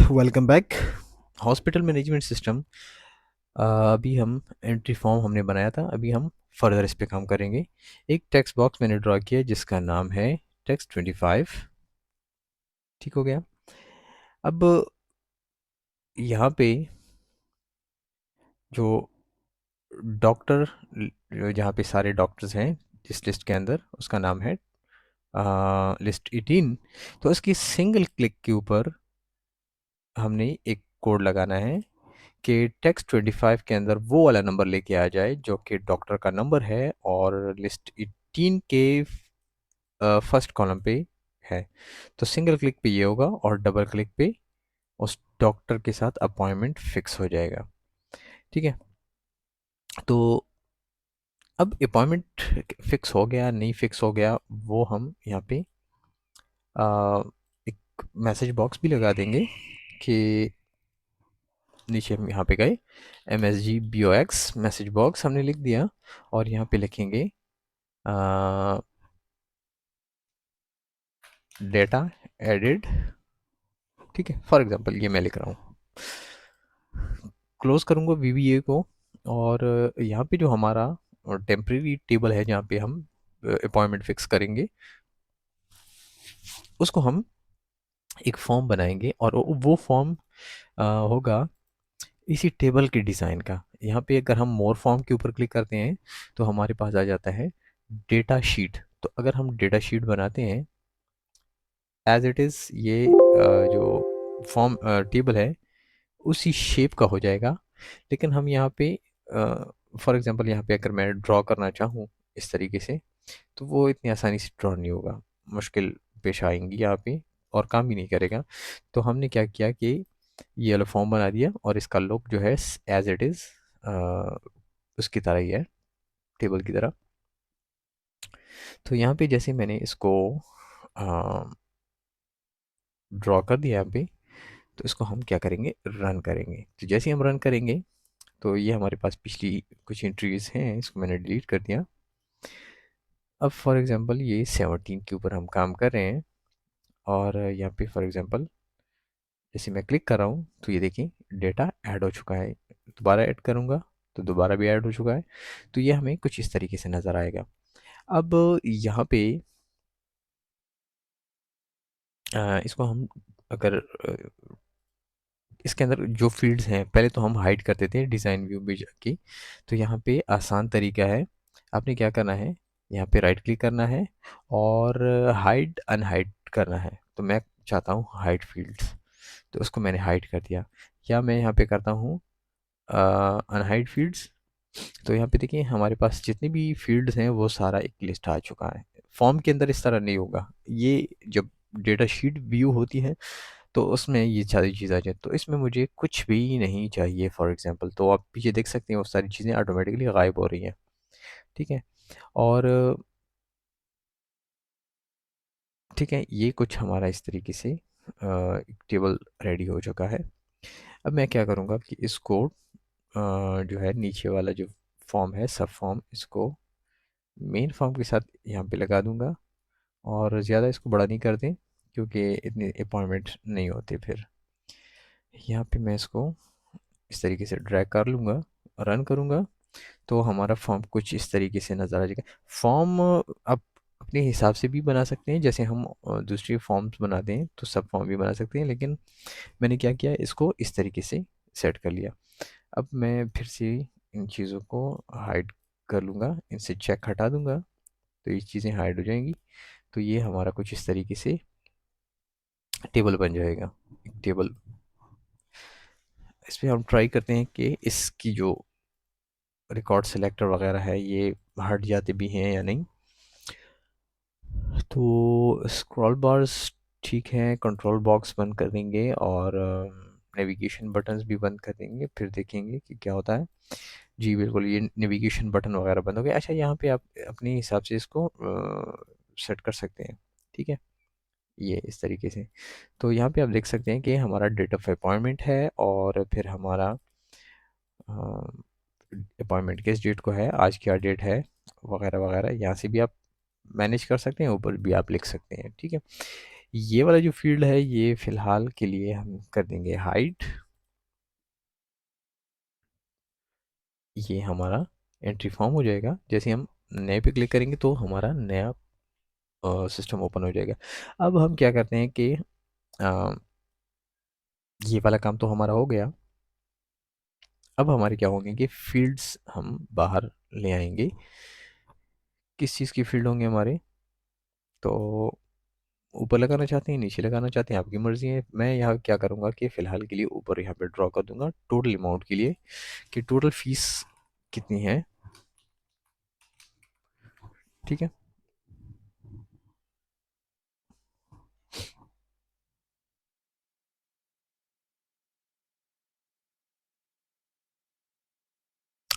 Welcome back. Hospital management system. अभी हम entry form हमने बनाया था, अभी हम फर्दर इस पे काम करेंगे। एक टेक्स्ट बॉक्स मैंने ड्रॉ किया जिसका नाम है टेक्स्ट 25। ठीक हो गया। अब यहाँ पे जो डॉक्टर, जहाँ पे सारे डॉक्टर्स हैं जिस लिस्ट के अंदर, उसका नाम है लिस्ट 18। तो उसकी सिंगल क्लिक के ऊपर हमने एक कोड लगाना है कि टेक्स्ट 25 के अंदर वो वाला नंबर लेके आ जाए जो कि डॉक्टर का नंबर है और लिस्ट 18 के फर्स्ट कॉलम पे है। तो सिंगल क्लिक पे ये होगा और डबल क्लिक पे उस डॉक्टर के साथ अपॉइंटमेंट फिक्स हो जाएगा। ठीक है। तो अब अपॉइंटमेंट फिक्स हो गया नहीं फिक्स हो गया, वो हम यहाँ पे अ, एक मैसेज बॉक्स भी लगा देंगे कि नीचे हम यहाँ पे गए, MSG BOX मैसेज बॉक्स हमने लिख दिया और यहाँ पे लिखेंगे डेटा एडिड। ठीक है, फॉर एग्जांपल ये मैं लिख रहा हूँ, क्लोज करूँगा VBA को। और यहाँ पे जो हमारा टेम्परेरी टेबल है जहाँ पे हम अपॉइंटमेंट फिक्स करेंगे, उसको हम एक फॉर्म बनाएंगे और वो फॉर्म होगा इसी टेबल के डिज़ाइन का। यहाँ पे अगर हम मोर फॉर्म के ऊपर क्लिक करते हैं तो हमारे पास आ जाता है डेटा शीट। तो अगर हम डेटा शीट बनाते हैं एज इट इज़, ये जो फॉर्म टेबल है उसी शेप का हो जाएगा। लेकिन हम यहाँ पे फॉर एग्जांपल यहाँ पे अगर मैं ड्रॉ करना चाहूँ इस तरीके से, तो वो इतनी आसानी से ड्रॉ नहीं होगा, मुश्किल पेश आएंगी यहाँ पे और काम भी नहीं करेगा। तो हमने क्या किया कि ये वाला फॉर्म बना दिया और इसका लुक जो है एज इट इज़ उसकी तरह ही है, टेबल की तरह। तो यहाँ पे जैसे मैंने इसको ड्रॉ कर दिया यहाँ पे, तो इसको हम क्या करेंगे, रन करेंगे। तो जैसे ही हम रन करेंगे तो ये हमारे पास पिछली कुछ एंट्रीज हैं, इसको मैंने डिलीट कर दिया। अब फॉर एग्जांपल ये 17 के ऊपर हम काम कर रहे हैं और यहाँ पे फॉर एग्जांपल जैसे मैं क्लिक कर रहा हूँ तो ये देखिए डेटा ऐड हो चुका है। दोबारा ऐड करूँगा तो दोबारा भी ऐड हो चुका है। तो ये हमें कुछ इस तरीके से नज़र आएगा। अब यहाँ पे इसको हम अगर इसके अंदर जो फील्ड्स हैं पहले तो हम हाइड कर देते हैं डिज़ाइन व्यू में जाके। तो यहाँ पे आसान तरीका है, आपने क्या करना है, यहाँ पे राइट क्लिक करना है और हाइड अनहाइड करना है। तो मैं चाहता हूँ हाइड फील्ड्स, तो उसको मैंने हाइड कर दिया। या मैं यहाँ पे करता हूँ अनहाइड फील्ड्स। तो यहाँ पे देखिए हमारे पास जितने भी फील्ड्स हैं वो सारा एक लिस्ट आ चुका है। फॉर्म के अंदर इस तरह नहीं होगा, ये जब डेटा शीट व्यू होती है तो उसमें ये सारी चीज़ आ जाए। तो इसमें मुझे कुछ भी नहीं चाहिए फॉर एग्जांपल, तो आप पीछे देख सकते हैं वो सारी चीज़ें ऑटोमेटिकली गायब हो रही हैं। ठीक है। और ठीक है, ये कुछ हमारा इस तरीके से एक टेबल रेडी हो चुका है। अब मैं क्या करूँगा कि इसको जो है नीचे वाला जो फॉर्म है सब फॉर्म, इसको मेन फॉर्म के साथ यहाँ पे लगा दूंगा और ज़्यादा इसको बड़ा नहीं कर दें क्योंकि इतने अपॉइंटमेंट नहीं होते फिर। यहाँ पे मैं इसको इस तरीके से ड्रैग कर लूँगा, रन करूँगा तो हमारा फॉर्म कुछ इस तरीके से नज़र आ जाएगा। फॉर्म आप अपने हिसाब से भी बना सकते हैं, जैसे हम दूसरी फॉर्म्स बनाते हैं तो सब फॉर्म भी बना सकते हैं, लेकिन मैंने क्या किया, इसको इस तरीके से सेट कर लिया। अब मैं फिर से इन चीज़ों को हाइड कर लूँगा, इनसे चेक हटा दूँगा तो ये चीज़ें हाइड हो जाएंगी। तो ये हमारा कुछ इस तरीके से टेबल बन जाएगा, एक टेबल। इस पर हम ट्राई करते हैं कि इसकी जो रिकॉर्ड सेलेक्टर वगैरह है ये हट जाते भी हैं या नहीं। तो स्क्रॉल बार्स ठीक है, कंट्रोल बॉक्स बंद कर देंगे और नेविगेशन बटन्स भी बंद कर देंगे, फिर देखेंगे कि क्या होता है। जी बिल्कुल, ये नेविगेशन बटन वगैरह बंद हो गए। अच्छा, यहाँ पे आप अपने हिसाब से इसको सेट कर सकते हैं। ठीक है, ये इस तरीके से। तो यहाँ पे आप देख सकते हैं कि हमारा डेट ऑफ अपॉइंटमेंट है और फिर हमारा अपॉइंटमेंट किस डेट को है, आज क्या डेट है वगैरह वगैरह। यहाँ से भी आप मैनेज कर सकते हैं, ऊपर भी आप लिख सकते हैं। ठीक है, ये वाला जो फील्ड है ये फ़िलहाल के लिए हम कर देंगे हाइड। ये हमारा एंट्री फॉर्म हो जाएगा। जैसे हम नए पे क्लिक करेंगे तो हमारा नया सिस्टम ओपन हो जाएगा। अब हम क्या करते हैं कि अ, ये वाला काम तो हमारा हो गया। अब हमारे क्या होंगे कि फील्ड्स हम बाहर ले आएंगे। किस चीज़ की फील्ड होंगे हमारे? तो ऊपर लगाना चाहते हैं, नीचे लगाना चाहते हैं, आपकी मर्ज़ी है। मैं यहाँ क्या करूँगा कि फ़िलहाल के लिए ऊपर यहाँ पे ड्रॉ कर दूँगा टोटल अमाउंट के लिए, कि टोटल फ़ीस कितनी है। ठीक है।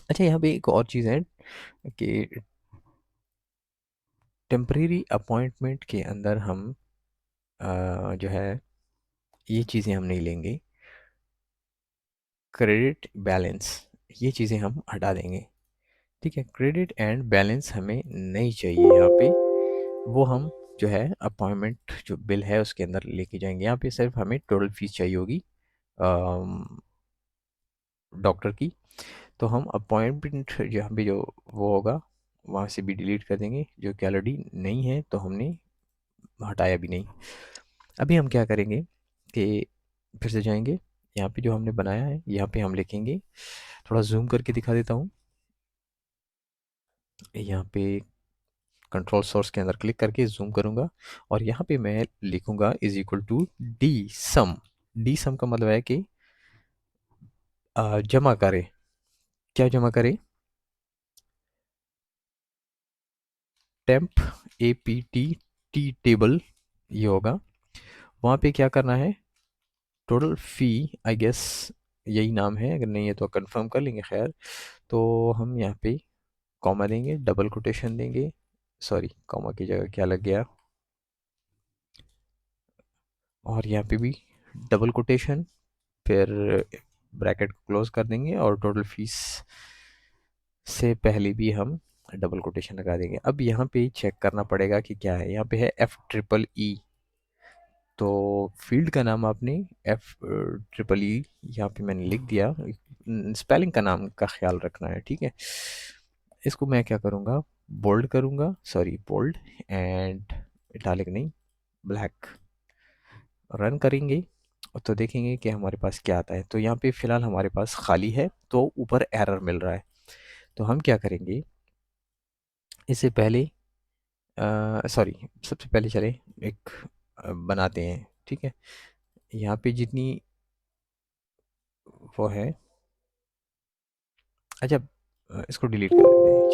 अच्छा, यहाँ पे एक और चीज़ है कि टेम्परेरी अपॉइंटमेंट के अंदर हम जो है ये चीज़ें हम नहीं लेंगे। क्रेडिट बैलेंस, ये चीज़ें हम हटा देंगे। ठीक है, क्रेडिट एंड बैलेंस हमें नहीं चाहिए यहाँ पे। वो हम जो है अपॉइंटमेंट जो बिल है उसके अंदर लेके जाएंगे। यहाँ पे सिर्फ हमें टोटल फीस चाहिए होगी डॉक्टर की। तो हम अपॉइंटमेंट जहाँ पे जो वो होगा वहाँ से भी डिलीट कर देंगे, जो कि ऑलरेडी नहीं है तो हमने हटाया भी नहीं। अभी हम क्या करेंगे कि फिर से जाएंगे, यहाँ पे जो हमने बनाया है यहाँ पे हम लिखेंगे। थोड़ा जूम करके दिखा देता हूँ। यहाँ पे कंट्रोल सोर्स के अंदर क्लिक करके जूम करूँगा और यहाँ पे मैं लिखूँगा is equal to the sum. The sum का मतलब है कि जमा करें। क्या जमा करें? Temp, A P T, T table, ये होगा। वहाँ पे क्या करना है? टोटल फ़ी, आई गेस यही नाम है, अगर नहीं है तो कंफर्म कर लेंगे। खैर, तो हम यहाँ पे कॉमा देंगे, डबल कोटेशन देंगे। सॉरी, कॉमा की जगह क्या लग गया, और यहाँ पे भी डबल कोटेशन, फिर ब्रैकेट को क्लोज कर देंगे और टोटल फीस से पहले भी हम डबल कोटेशन लगा देंगे। अब यहाँ पे चेक करना पड़ेगा कि क्या है। यहाँ पे है एफ ट्रिपल ई, तो फील्ड का नाम आपने एफ ट्रिपल ई यहाँ पे मैंने लिख दिया। स्पेलिंग का नाम का ख्याल रखना है, ठीक है। इसको मैं क्या करूँगा, बोल्ड करूँगा, सॉरी बोल्ड एंड इटालिक नहीं, ब्लैक। रन करेंगे तो देखेंगे कि हमारे पास क्या आता है। तो यहाँ पे फ़िलहाल हमारे पास खाली है, तो ऊपर एरर मिल रहा है। तो हम क्या करेंगे, इससे पहले सॉरी, सबसे पहले चले एक बनाते हैं, ठीक है। यहाँ पे जितनी वो है, अच्छा इसको डिलीट कर देते हैं।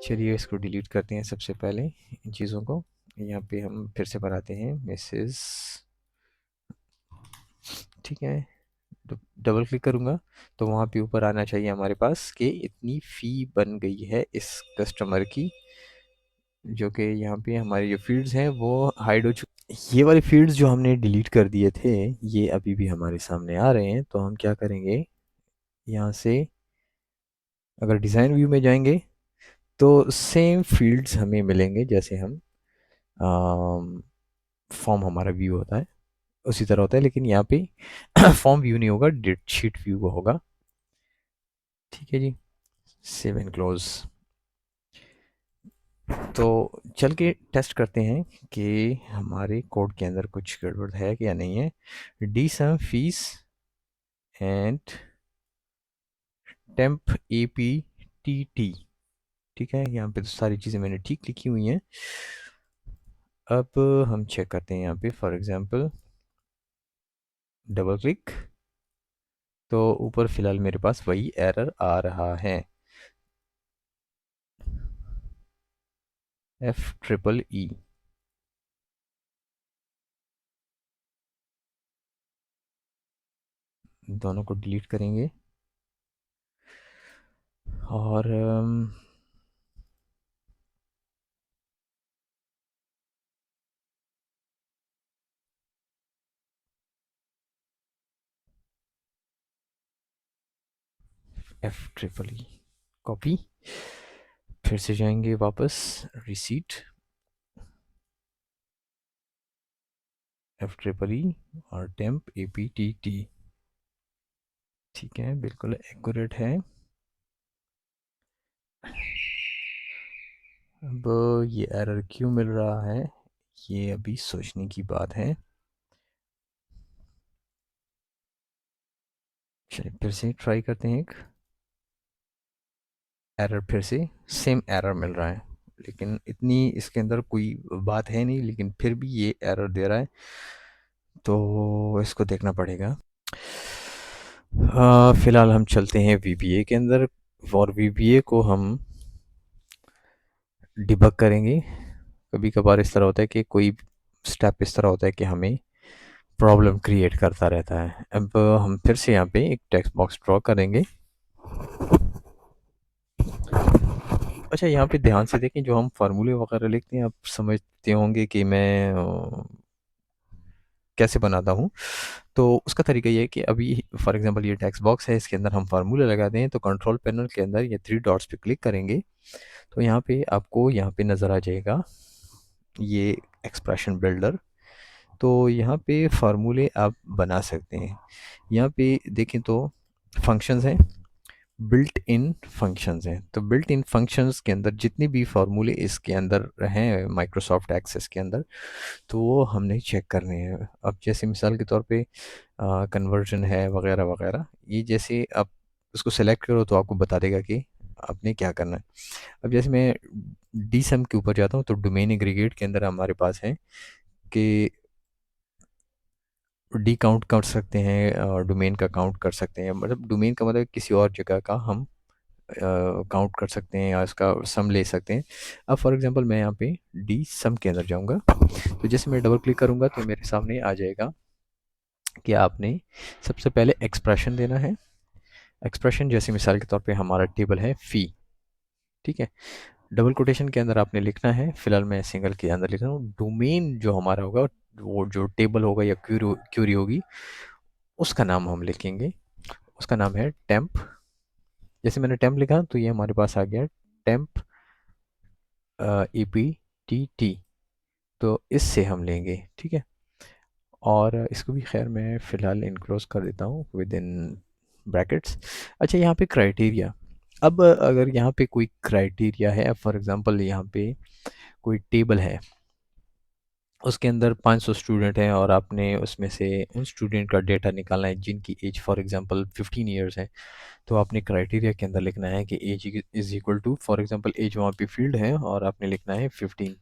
चलिए इसको डिलीट करते हैं सबसे पहले इन चीज़ों को। यहाँ पे हम फिर से बनाते हैं मिसेस, ठीक है। डबल क्लिक करूँगा तो वहाँ पे ऊपर आना चाहिए हमारे पास कि इतनी फ़ी बन गई है इस कस्टमर की, जो कि यहाँ पे हमारी जो फील्ड्स हैं वो हाइड हो चुकी। ये वाले फील्ड्स जो हमने डिलीट कर दिए थे ये अभी भी हमारे सामने आ रहे हैं। तो हम क्या करेंगे, यहाँ से अगर डिज़ाइन व्यू में जाएंगे तो सेम फील्ड्स हमें मिलेंगे जैसे हम फॉर्म हमारा व्यू होता है उसी तरह होता है, लेकिन यहाँ पे फॉर्म व्यू नहीं होगा, डेट शीट व्यू होगा। ठीक है जी, सेव एंड क्लोज। तो चल के टेस्ट करते हैं कि हमारे कोड के अंदर कुछ गड़बड़ है या नहीं है। D sum fees and temp A P T T, ठीक है। यहाँ पे तो सारी चीज़ें मैंने ठीक लिखी हुई हैं। अब हम चेक करते हैं यहाँ पे, फॉर एग्जांपल डबल क्लिक, तो ऊपर फ़िलहाल मेरे पास वही एरर आ रहा है, एफ ट्रिपल ई। दोनों को डिलीट करेंगे और एफ ट्रिपल ई कॉपी, फिर से जाएंगे वापस रिसीट, एफ ट्रिपल ई और टेम्प APTT। ठीक है, बिल्कुल एक्यूरेट है। अब ये एरर क्यों मिल रहा है, ये अभी सोचने की बात है। चलिए फिर से ट्राई करते हैं। एक एरर फिर से सेम एरर मिल रहा है, लेकिन इतनी इसके अंदर कोई बात है नहीं, लेकिन फिर भी ये एरर दे रहा है, तो इसको देखना पड़ेगा। फिलहाल हम चलते हैं VBA के अंदर, और VBA को हम डिबग करेंगे। कभी कभार इस तरह होता है कि कोई स्टेप इस तरह होता है कि हमें प्रॉब्लम क्रिएट करता रहता है। अब हम फिर से यहाँ पे एक टेक्स्ट बॉक्स ड्रॉ करेंगे। अच्छा, यहाँ पे ध्यान से देखें, जो हम फार्मूले वगैरह लिखते हैं, आप समझते होंगे कि मैं कैसे बनाता हूँ। तो उसका तरीका ये है कि अभी फॉर एग्जांपल ये टेक्स्ट बॉक्स है, इसके अंदर हम फार्मूले लगाते हैं, तो कंट्रोल पैनल के अंदर ये 3 डॉट्स पे क्लिक करेंगे, तो यहाँ पे आपको यहाँ पे नज़र आ जाएगा ये एक्सप्रेशन बिल्डर। तो यहाँ पे फार्मूले आप बना सकते हैं। यहाँ पे देखें तो फंक्शंस हैं, बिल्ट इन फंक्शंस हैं। तो बिल्ट इन फंक्शंस के अंदर जितने भी फार्मूले इसके अंदर हैं माइक्रोसॉफ्ट एक्सेस के अंदर, तो वो हमने चेक करने हैं। अब जैसे मिसाल के तौर पे कन्वर्जन है वगैरह वगैरह, ये जैसे आप उसको सेलेक्ट करो तो आपको बता देगा कि आपने क्या करना है। अब जैसे मैं डी सम के ऊपर जाता हूँ, तो डोमेन एग्रीगेट के अंदर हमारे पास है कि डी काउंट कर सकते हैं और डोमेन का काउंट कर सकते हैं। मतलब डोमेन का मतलब किसी और जगह का हम काउंट कर सकते हैं या इसका सम ले सकते हैं। अब फॉर एग्जांपल मैं यहाँ पे डी सम के अंदर जाऊँगा, तो जैसे मैं डबल क्लिक करूँगा तो मेरे सामने आ जाएगा कि आपने सबसे पहले एक्सप्रेशन देना है। एक्सप्रेशन जैसे मिसाल के तौर पे हमारा टेबल है फ़ी, ठीक है। डबल कोटेशन के अंदर आपने लिखना है, फिलहाल मैं सिंगल के अंदर लिख रहा हूँ, डोमेन जो हमारा होगा, वो जो टेबल होगा या क्यूरी होगी, उसका नाम हम लिखेंगे। उसका नाम है टेम्प। जैसे मैंने टेम्प लिखा तो ये हमारे पास आ गया टेम्प APTT। तो इससे हम लेंगे, ठीक है। और इसको भी खैर मैं फ़िलहाल इनक्लोज कर देता हूँ विद इन ब्रैकेट्स। अच्छा, यहाँ पे क्राइटेरिया, अब अगर यहाँ पे कोई क्राइटेरिया है, फॉर एग्जांपल यहाँ पे कोई टेबल है, उसके अंदर 500 स्टूडेंट हैं और आपने उसमें से उन स्टूडेंट का डेटा निकालना है जिनकी एज फॉर एग्जांपल 15 ईयर्स है, तो आपने क्राइटेरिया के अंदर लिखना है कि age is equal to, for example age वहाँ पे फील्ड है और आपने लिखना है 15।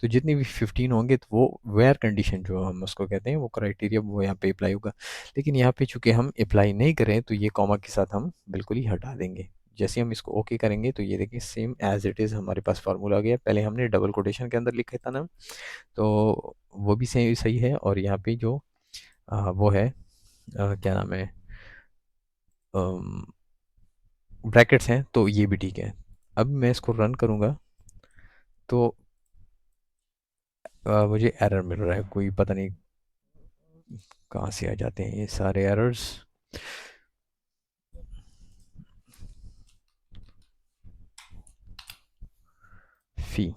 तो जितने भी 15 होंगे तो वो वेयर कंडीशन जो हम उसको कहते हैं, वो क्राइटेरिया वो यहाँ पे अप्लाई होगा। लेकिन यहाँ पे चूँकि हम अप्लाई नहीं करें, तो ये कॉमा के साथ हम बिल्कुल ही हटा देंगे। जैसे हम इसको ओके करेंगे तो ये देखिए सेम एज इट इज़ हमारे पास फार्मूला आ गया। पहले हमने डबल कोटेशन के अंदर लिखा था ना, तो वो भी सही सही है। और यहाँ पे जो वो है क्या नाम है, ब्रैकेट्स हैं, तो ये भी ठीक है। अब मैं इसको रन करूँगा तो मुझे एरर मिल रहा है, कोई पता नहीं कहाँ से आ जाते हैं ये सारे एरर्स। फ़ी,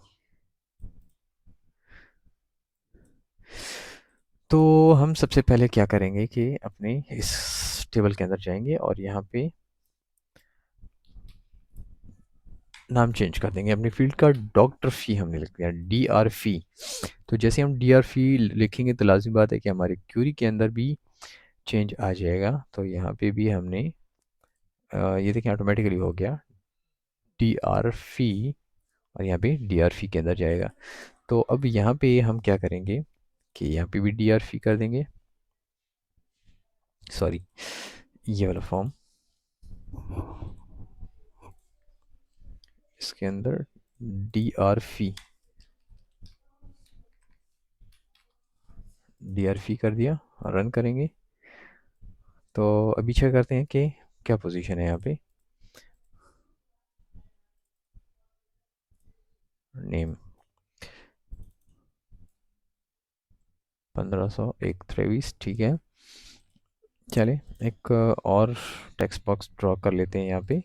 तो हम सबसे पहले क्या करेंगे कि अपने इस टेबल के अंदर जाएंगे और यहाँ पे नाम चेंज कर देंगे अपनी फील्ड का। डॉक्टर फ़ी हमने लिख दिया, DR फ़ी। तो जैसे हम DR फ़ी लिखेंगे तो लाजिम बात है कि हमारी क्यूरी के अंदर भी चेंज आ जाएगा। तो यहाँ पे भी हमने ये देखिए ऑटोमेटिकली हो गया DR फ़ी, और यहाँ पे DR फ़ी के अंदर जाएगा। तो अब यहाँ पे हम क्या करेंगे कि यहाँ पे भी DR फ़ी कर देंगे, सॉरी ये वाला फॉर्म, इसके अंदर DR फ़ी कर दिया और रन करेंगे। तो अभी चेक करते हैं कि क्या पोजीशन है यहाँ पे। नेम 1523, ठीक है। चले एक और टेक्स्ट बॉक्स ड्रॉ कर लेते हैं यहाँ पे,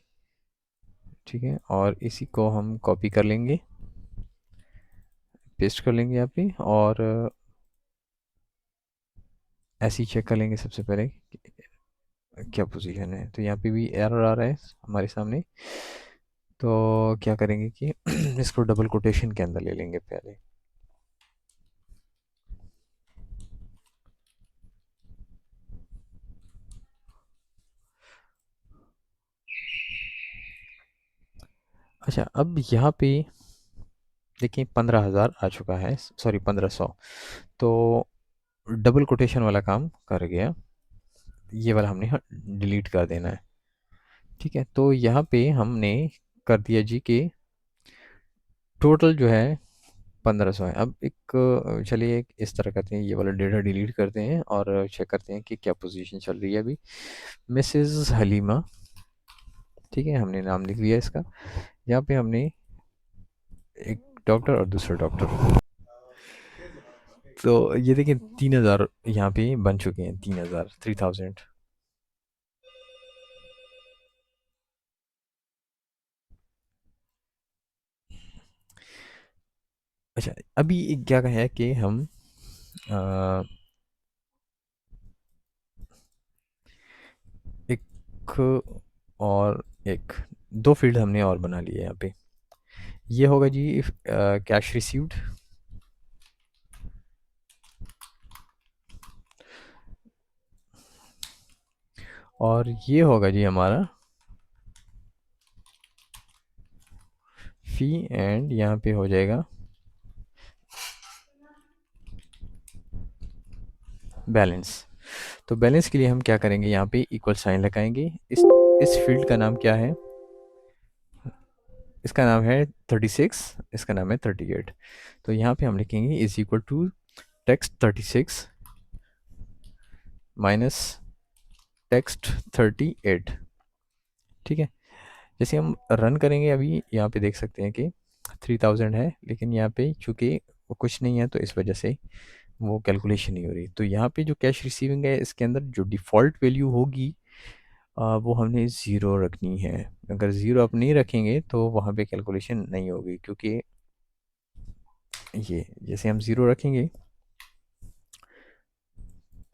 ठीक है। और इसी को हम कॉपी कर लेंगे, पेस्ट कर लेंगे यहाँ पे, और ऐसे ही चेक कर लेंगे सबसे पहले कि क्या पोजीशन है। तो यहाँ पे भी एरर आ रहा है हमारे सामने। तो क्या करेंगे कि इसको डबल कोटेशन के अंदर ले लेंगे पहले। अच्छा, अब यहाँ पे देखिए 15,000 आ चुका है, सॉरी 1500। तो डबल कोटेशन वाला काम कर गया, ये वाला हमने डिलीट कर देना है। ठीक है, तो यहाँ पे हमने कर दिया जी कि टोटल जो है 1500 है। अब एक चलिए एक इस तरह करते हैं, ये वाला डेटा डिलीट करते हैं और चेक करते हैं कि क्या पोजीशन चल रही है अभी। मिसेस हलीमा, ठीक है, हमने नाम लिख लिया इसका। यहाँ पे हमने एक डॉक्टर और दूसरा डॉक्टर। तो ये देखिए 3,000 यहाँ पे बन चुके हैं, 3,000, 3,000। अच्छा, अभी एक क्या है कि हम अ, एक और एक दो फील्ड हमने और बना लिए यहाँ पे। ये होगा जी कैश रिसीव्ड, और ये होगा जी हमारा फी, एंड यहाँ पे हो जाएगा बैलेंस। तो बैलेंस के लिए हम क्या करेंगे, यहाँ पे इक्वल साइन लगाएंगे। इस फील्ड का नाम क्या है, इसका नाम है 36, इसका नाम है 38। तो यहाँ पे हम लिखेंगे is equal to text 36 minus text 38। ठीक है, जैसे हम रन करेंगे अभी यहाँ पे देख सकते हैं कि 3,000 है, लेकिन यहाँ पे चूँकि वो कुछ नहीं है तो इस वजह से वो कैलकुलेशन नहीं हो रही। तो यहाँ पे जो कैश रिसीविंग है इसके अंदर जो डिफ़ॉल्ट वैल्यू होगी वो हमने ज़ीरो रखनी है। अगर ज़ीरो आप नहीं रखेंगे तो वहाँ पे कैलकुलेशन नहीं होगी, क्योंकि ये जैसे हम ज़ीरो रखेंगे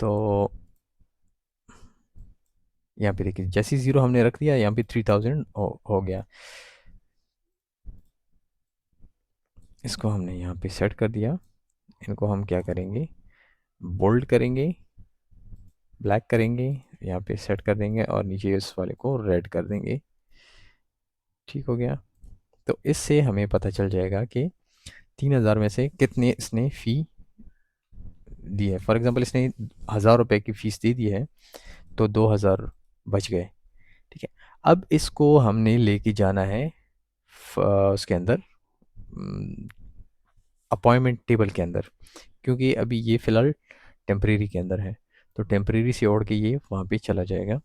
तो यहाँ पे देखिए जैसे ज़ीरो हमने रख दिया, यहाँ पे 3,000 हो गया। इसको हमने यहाँ पे सेट कर दिया। इनको हम क्या करेंगे, बोल्ड करेंगे, ब्लैक करेंगे, यहाँ पे सेट कर देंगे और नीचे इस वाले को रेड कर देंगे। ठीक हो गया। तो इससे हमें पता चल जाएगा कि 3,000 में से कितने इसने फ़ी दी है। फॉर एग्जांपल इसने 1,000 रुपए की फ़ीस दे दी है, तो 2,000 बच गए। ठीक है, अब इसको हमने लेके जाना है उसके अंदर, अपॉइंटमेंट टेबल के अंदर, क्योंकि अभी ये फ़िलहाल टेम्परेरी के अंदर है। तो टेम्परेरी से उड़ के ये वहाँ पे चला जाएगा